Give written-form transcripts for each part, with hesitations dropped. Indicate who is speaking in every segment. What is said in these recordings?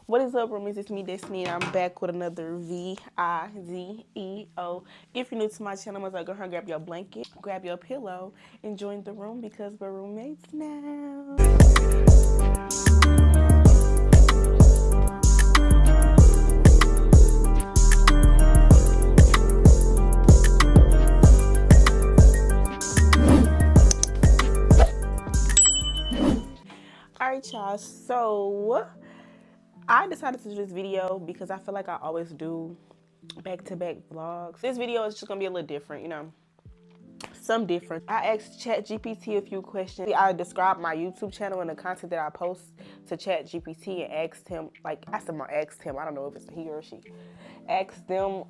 Speaker 1: What is up, roomies? It's me, Destiny, and I'm back with another video. If you're new to my channel, I'm gonna go ahead and grab your blanket, grab your pillow, and join the room because we're roommates now. All right, y'all. So I decided to do this video because I feel like I always do back-to-back vlogs. This video is just gonna be a little different, some different. I asked ChatGPT a few questions. I described my YouTube channel and the content that I post to ChatGPT and asked him, I don't know if it's he or she, asked them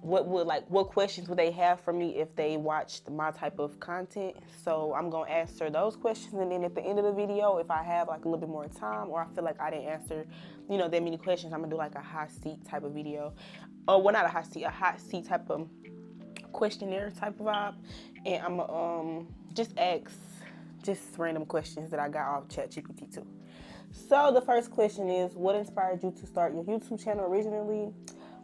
Speaker 1: what questions would they have for me if they watched my type of content. So I'm gonna answer those questions, and then at the end of the video, if I have like a little bit more time or I feel like I didn't answer, that many questions, I'm gonna do like a hot seat type of video. Well, not a hot seat type of questionnaire type of vibe, and I'm gonna just ask just random questions that I got off ChatGPT too. So the first question is, what inspired you to start your YouTube channel originally?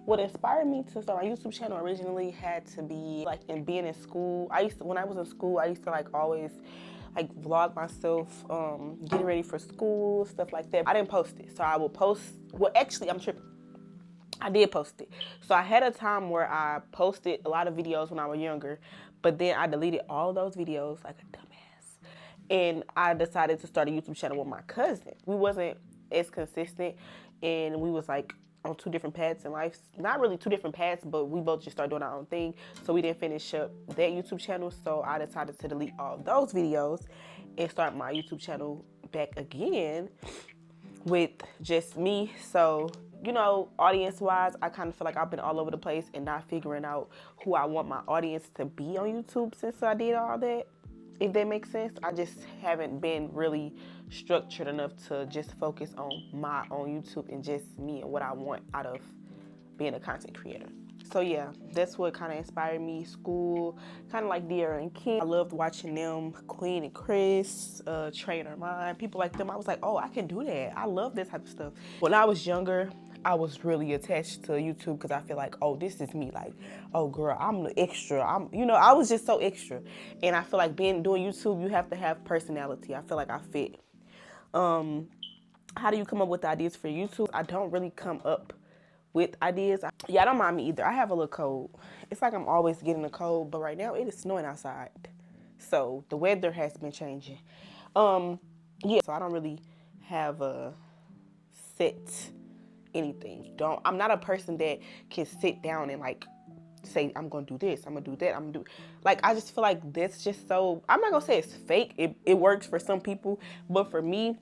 Speaker 1: What inspired me to start my YouTube channel originally had to be like in being in school. When I was in school, I used to always vlog myself, getting ready for school, stuff like that. I didn't post it, so I will post. Well, actually, I'm tripping. I did post it. So I had a time where I posted a lot of videos when I was younger, but then I deleted all of those videos like a dumbass. And I decided to start a YouTube channel with my cousin. We wasn't as consistent, and we was on two different paths in life. Not really two different paths, but we both just started doing our own thing. So we didn't finish up that YouTube channel. So I decided to delete all those videos and start my YouTube channel back again with just me. So, audience-wise, I kind of feel like I've been all over the place and not figuring out who I want my audience to be on YouTube since I did all that, if that makes sense. I just haven't been really structured enough to just focus on my own YouTube and just me and what I want out of being a content creator. So yeah, that's what kind of inspired me. School, kind of like De'Ara and King. I loved watching them, Queen and Chris, Trainer Mine, people like them. I was like, oh, I can do that. I love this type of stuff. When I was younger, I was really attached to YouTube because I feel like, oh, this is me. Oh girl, I'm the extra. I was just so extra. And I feel like doing YouTube, you have to have personality. I feel like I fit. How do you come up with the ideas for YouTube? I don't really come up with ideas. I don't mind me either. I have a little cold. It's like I'm always getting a cold, but right now it is snowing outside. So the weather has been changing. So I don't really have a set anything. I'm not a person that can sit down and say I'm gonna do this, I'm gonna do that, I'm gonna do I just feel like that's just so, I'm not gonna say it's fake. It works for some people, but for me,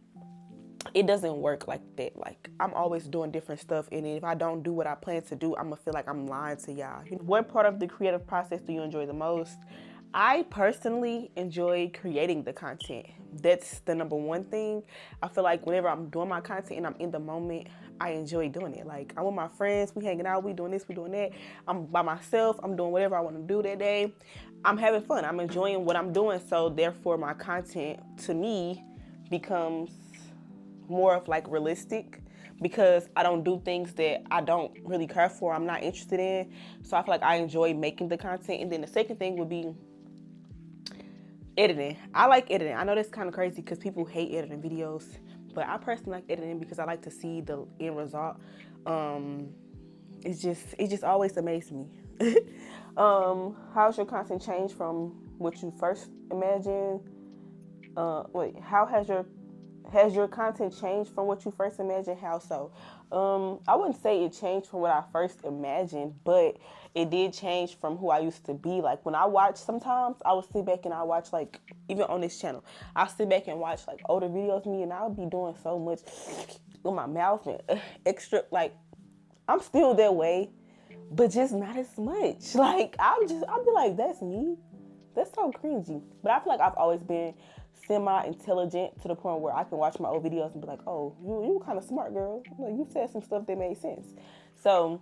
Speaker 1: it doesn't work like that. I'm always doing different stuff, and if I don't do what I plan to do, I'm gonna feel like I'm lying to y'all. What part of the creative process do you enjoy the most? I personally enjoy creating the content. That's the number one thing. I feel like whenever I'm doing my content and I'm in the moment, I enjoy doing it. I'm with my friends, we hanging out, we doing this, we doing that. I'm by myself, I'm doing whatever I want to do that day. I'm having fun, I'm enjoying what I'm doing, so therefore my content to me becomes more of realistic, because I don't do things that I don't really care for, I'm not interested in. So I feel like I enjoy making the content. And then the second thing would be editing. I like editing. I know that's kind of crazy because people hate editing videos, but I personally like editing because I like to see the end result. It just always amazes me. How's your content changed from what you first imagined? How has your content changed from what you first imagined? How so? I wouldn't say it changed from what I first imagined, but it did change from who I used to be. When I watch, sometimes I would sit back and I watch, even on this channel, I'll sit back and watch older videos of me, and I'll be doing so much with my mouth and extra, I'm still that way, but just not as much. I'll be like, that's me. That's so cringy. But I feel like I've always been semi-intelligent to the point where I can watch my old videos and be like, oh, you kind of smart, girl. You said some stuff that made sense. So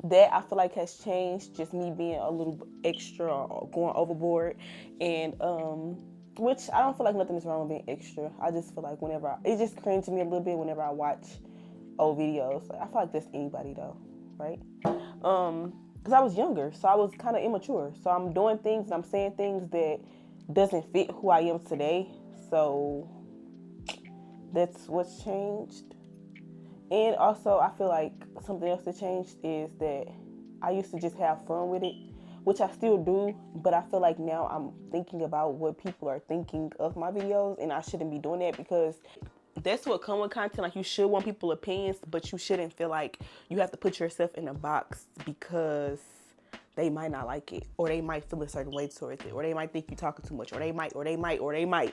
Speaker 1: that I feel like has changed, just me being a little extra or going overboard. And which I don't feel like nothing is wrong with being extra. I just feel like it just cringes me a little bit whenever I watch old videos. Like, I feel like that's anybody though, right? Because I was younger, so I was kind of immature. So I'm doing things and I'm saying things that doesn't fit who I am today. So that's what's changed. And also, I feel like something else that changed is that I used to just have fun with it, which I still do, but I feel like now I'm thinking about what people are thinking of my videos, and I shouldn't be doing that because that's what comes with content. Like, you should want people's opinions, but you shouldn't feel like you have to put yourself in a box because they might not like it, or they might feel a certain way towards it, or they might think you're talking too much, or they might.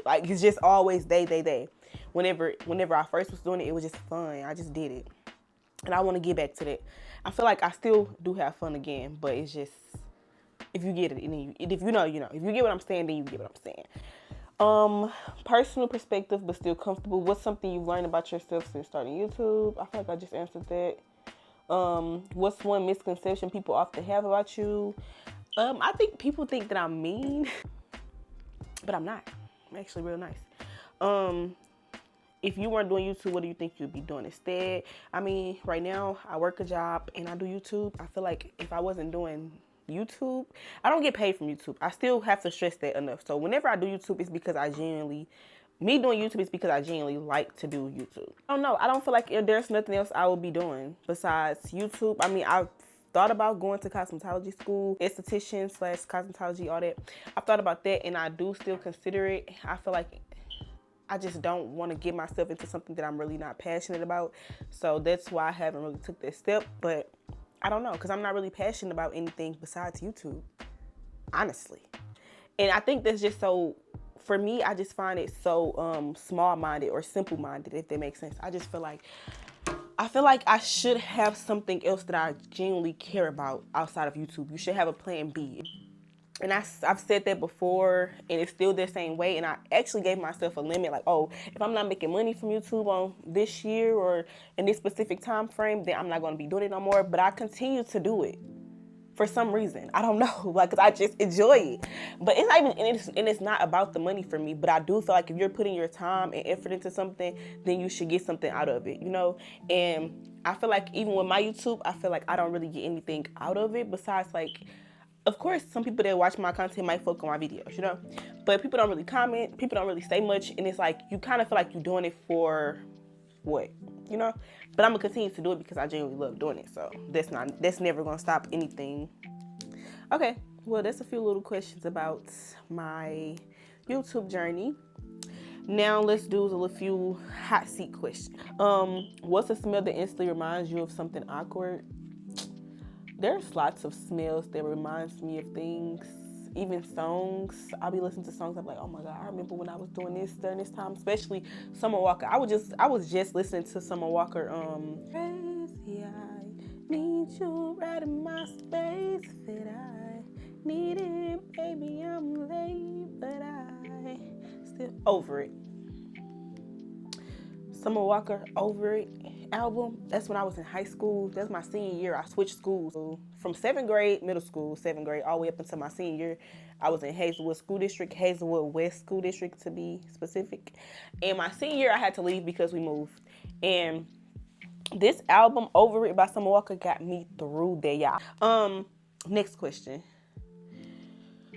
Speaker 1: Like, it's just always they. Whenever I first was doing it, it was just fun. I just did it. And I want to get back to that. I feel like I still do have fun again, but it's just, if you get it, and then if you know, you know. If you get what I'm saying, then you get what I'm saying. Personal perspective, but still comfortable. What's something you've learned about yourself since starting YouTube? I feel like I just answered that. What's one misconception people often have about you? I think people think that I'm mean, but I'm not. I'm actually real nice. If you weren't doing YouTube, what do you think you'd be doing instead? I mean, right now I work a job and I do YouTube. I feel like if I wasn't doing YouTube, I don't get paid from YouTube. I still have to stress that enough. So whenever I do YouTube, it's because me doing YouTube is because I genuinely like to do YouTube. I don't know. I don't feel like there's nothing else I will be doing besides YouTube. I mean, I've thought about going to cosmetology school, esthetician / cosmetology, all that. I've thought about that and I do still consider it. I feel like I just don't want to get myself into something that I'm really not passionate about. So that's why I haven't really took that step. But I don't know, because I'm not really passionate about anything besides YouTube, honestly. And I think that's just so, for me, I just find it so small-minded or simple-minded, if that makes sense. I feel like I should have something else that I genuinely care about outside of YouTube. You should have a plan B. And I've said that before, and it's still the same way. And I actually gave myself a limit, like, oh, if I'm not making money from YouTube on this year or in this specific time frame, then I'm not going to be doing it no more. But I continue to do it for some reason. I don't know, like, cause I just enjoy it. But it's not even, and it's not about the money for me. But I do feel like if you're putting your time and effort into something, then you should get something out of it, you know. And I feel like even with my YouTube, I feel like I don't really get anything out of it besides, like, of course, some people that watch my content might fuck on my videos, you know? But people don't really comment. People don't really say much. And it's like, you kind of feel like you're doing it for what, you know? But I'm going to continue to do it because I genuinely love doing it. So that's never going to stop anything. Okay, well, that's a few little questions about my YouTube journey. Now let's do a few hot seat questions. What's a smell that instantly reminds you of something awkward? There's lots of smells that reminds me of things, even songs. I'll be listening to songs, I'm like, oh my God, I remember when I was doing this during this time, especially Summer Walker. I was just listening to Summer Walker, crazy, I need you right in my space that I need it, baby, I'm late, but I still over it. Summer Walker, Over It album. That's when I was in high school. That's my senior year. I switched schools. So from 7th grade, middle school, 7th grade, all the way up until my senior year, I was in Hazelwood School District, Hazelwood West School District to be specific. And my senior year, I had to leave because we moved. And this album, Over It by Summer Walker, got me through there, y'all. Next question.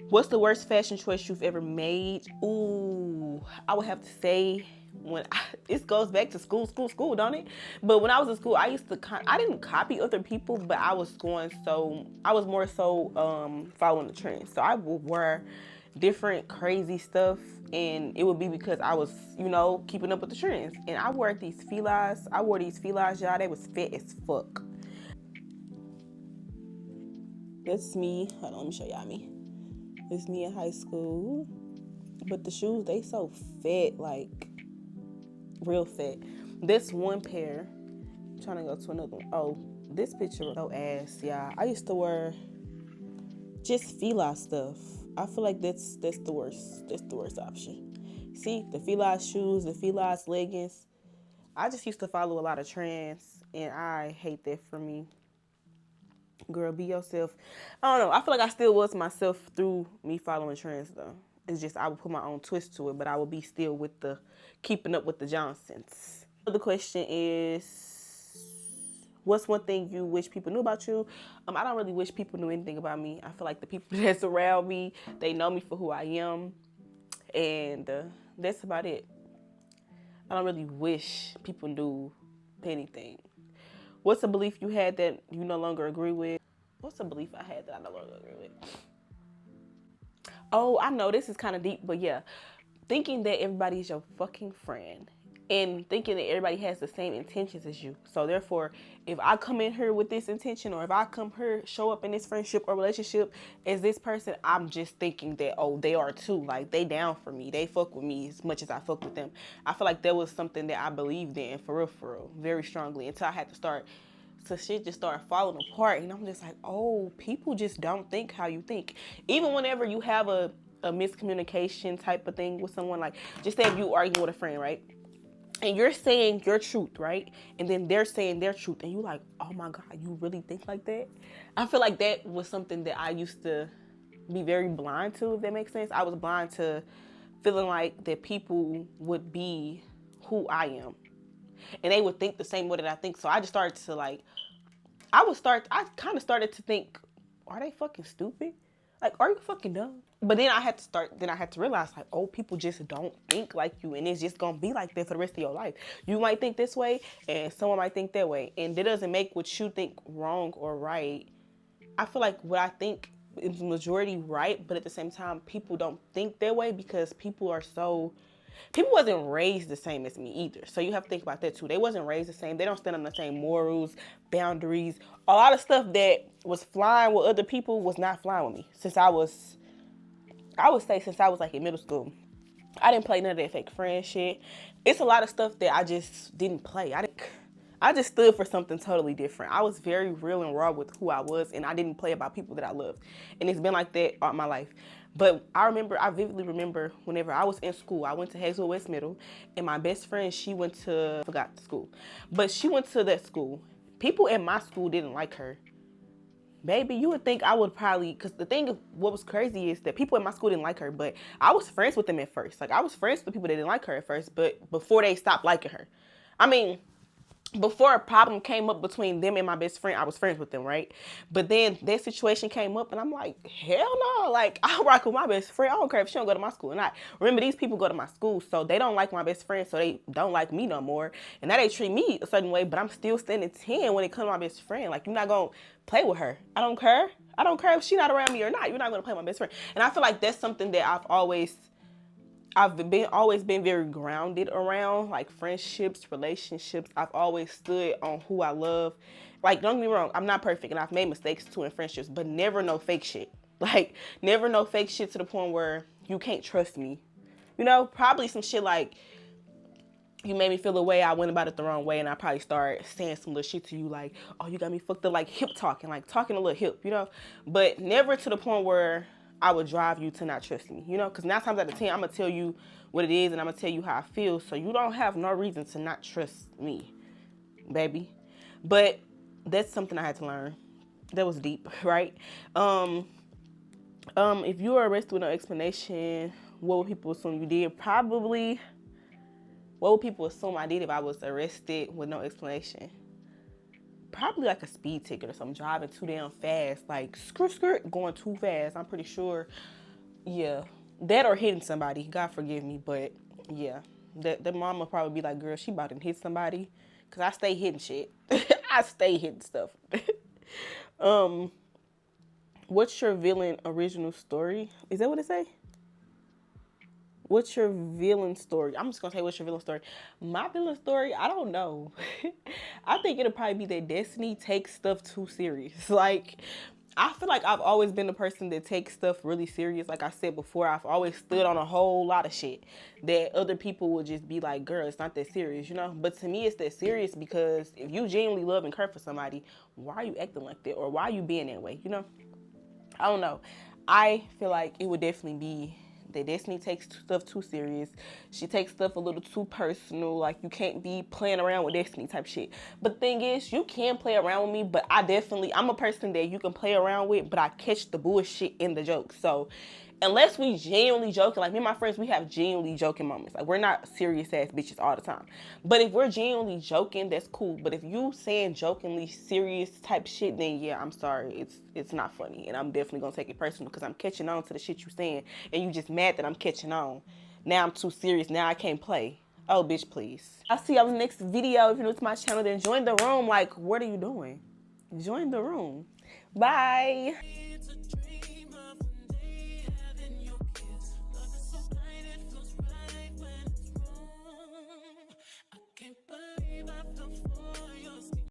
Speaker 1: What's the worst fashion choice you've ever made? Ooh, I would have to say, it goes back to school, don't it? But when I was in school, I didn't copy other people, but I was more so following the trends. So I would wear different crazy stuff, and it would be because I was, keeping up with the trends. And I wore these Filas, y'all. They was fit as fuck. That's me. Hold on, let me show y'all me. It's me in high school. But the shoes, they so fit, like real fit. This one pair, I'm trying to go to another one. Oh, this picture was so ass, y'all. I used to wear just Fila stuff. I feel like that's the worst. That's the worst option. See, the Fila shoes, the Fila leggings. I just used to follow a lot of trends, and I hate that for me. Girl, be yourself. I don't know. I feel like I still was myself through me following trends, though. It's just I will put my own twist to it, but I will be still with the keeping up with the Johnsons. The question is, what's one thing you wish people knew about you? I don't really wish people knew anything about me. I feel like the people that's around me, they know me for who I am, and that's about it. I don't really wish people knew anything. What's a belief you had that you no longer agree with? What's a belief I had that I no longer agree with? Oh, I know this is kind of deep, but yeah. Thinking that everybody is your fucking friend and thinking that everybody has the same intentions as you. So therefore, if I come in here with this intention, or if I come here, show up in this friendship or relationship as this person, I'm just thinking that, oh, they are too. Like, they down for me. They fuck with me as much as I fuck with them. I feel like that was something that I believed in for real, very strongly, until I had to start, so shit just started falling apart. And I'm just like, oh, people just don't think how you think. Even whenever you have a miscommunication type of thing with someone, like, just say if you argue with a friend, right? And you're saying your truth, right? And then they're saying their truth, and you like, oh my God, you really think like that? I feel like that was something that I used to be very blind to, if that makes sense. I was blind to feeling like that people would be who I am, and they would think the same way that I think. So I just started to like, I kind of started to think, are they fucking stupid? Like, are you fucking dumb? But then I had to realize, like, oh, people just don't think like you, and it's just gonna be like that for the rest of your life. You might think this way, and someone might think that way, and that doesn't make what you think wrong or right. I feel like what I think is majority right, but at the same time, people don't think that way because people wasn't raised the same as me either. So you have to think about that too. They wasn't raised the same. They don't stand on the same morals, boundaries. A lot of stuff that was flying with other people was not flying with me I would say since I was like in middle school. I didn't play none of that fake friend shit. It's a lot of stuff that I just didn't play. I just stood for something totally different. I was very real and raw with who I was, and I didn't play about people that I loved. And it's been like that all my life. But I vividly remember whenever I was in school, I went to Hazel West Middle, and my best friend, she went to, I forgot the school, but she went to that school. People at my school didn't like her. Baby, you would think I would probably, because the thing of what was crazy is that people in my school didn't like her, but I was friends with them at first. Like, I was friends with people that didn't like her at first, but before they stopped liking her. I mean, before a problem came up between them and my best friend, I was friends with them, right? But then that situation came up, and I'm like, hell no. Like, I rock with my best friend. I don't care if she don't go to my school or not. Remember, these people go to my school, so they don't like my best friend, so they don't like me no more. And now they treat me a certain way, but I'm still standing 10 when it comes to my best friend. Like, you're not going to play with her. I don't care. I don't care if she's not around me or not. You're not going to play with my best friend. And I feel like that's something that I've always been very grounded around, like friendships, relationships. I've always stood on who I love. Like, don't get me wrong, I'm not perfect, and I've made mistakes too in friendships, but never no fake shit. Like, never no fake shit to the point where you can't trust me. You know, probably some shit like, you made me feel the way, I went about it the wrong way, and I probably start saying some little shit to you like, oh, you got me fucked up, like hip talking, like talking a little hip, you know? But never to the point where I would drive you to not trust me, you know? Because 9 times out of 10, I'm going to tell you what it is, and I'm going to tell you how I feel, so you don't have no reason to not trust me, baby. But that's something I had to learn. That was deep, right? If you were arrested with no explanation, what would people assume you did? Probably, what would people assume I did if I was arrested with no explanation? Probably like a speed ticket or something, driving too damn fast, like skirt, going too fast. I'm pretty sure, yeah, that or hitting somebody. God forgive me, but yeah, that mama would probably be like, girl, she about to hit somebody, cause I stay hitting shit. I stay hitting stuff. What's your villain original story? Is that what it say? What's your villain story? I'm just gonna say, what's your villain story? My villain story, I don't know. I think it'll probably be that Destiny takes stuff too serious. Like, I feel like I've always been the person that takes stuff really serious. Like I said before, I've always stood on a whole lot of shit that other people would just be like, girl, it's not that serious, you know? But to me, it's that serious because if you genuinely love and care for somebody, why are you acting like that? Or why are you being that way, you know? I don't know. I feel like it would definitely be that Destiny takes stuff too serious. She takes stuff a little too personal. Like, you can't be playing around with Destiny type shit. But the thing is, you can play around with me, but I'm a person that you can play around with, but I catch the bullshit in the joke. So Unless we genuinely joking, like me and my friends, we have genuinely joking moments. Like we're not serious ass bitches all the time. But if we're genuinely joking, that's cool. But if you saying jokingly serious type shit, then yeah, I'm sorry, it's not funny, and I'm definitely gonna take it personal because I'm catching on to the shit you saying, and you just mad that I'm catching on. Now I'm too serious. Now I can't play. Oh, bitch, please. I'll see y'all in the next video. If you're new to my channel, then join the room. Like, what are you doing? Join the room. Bye.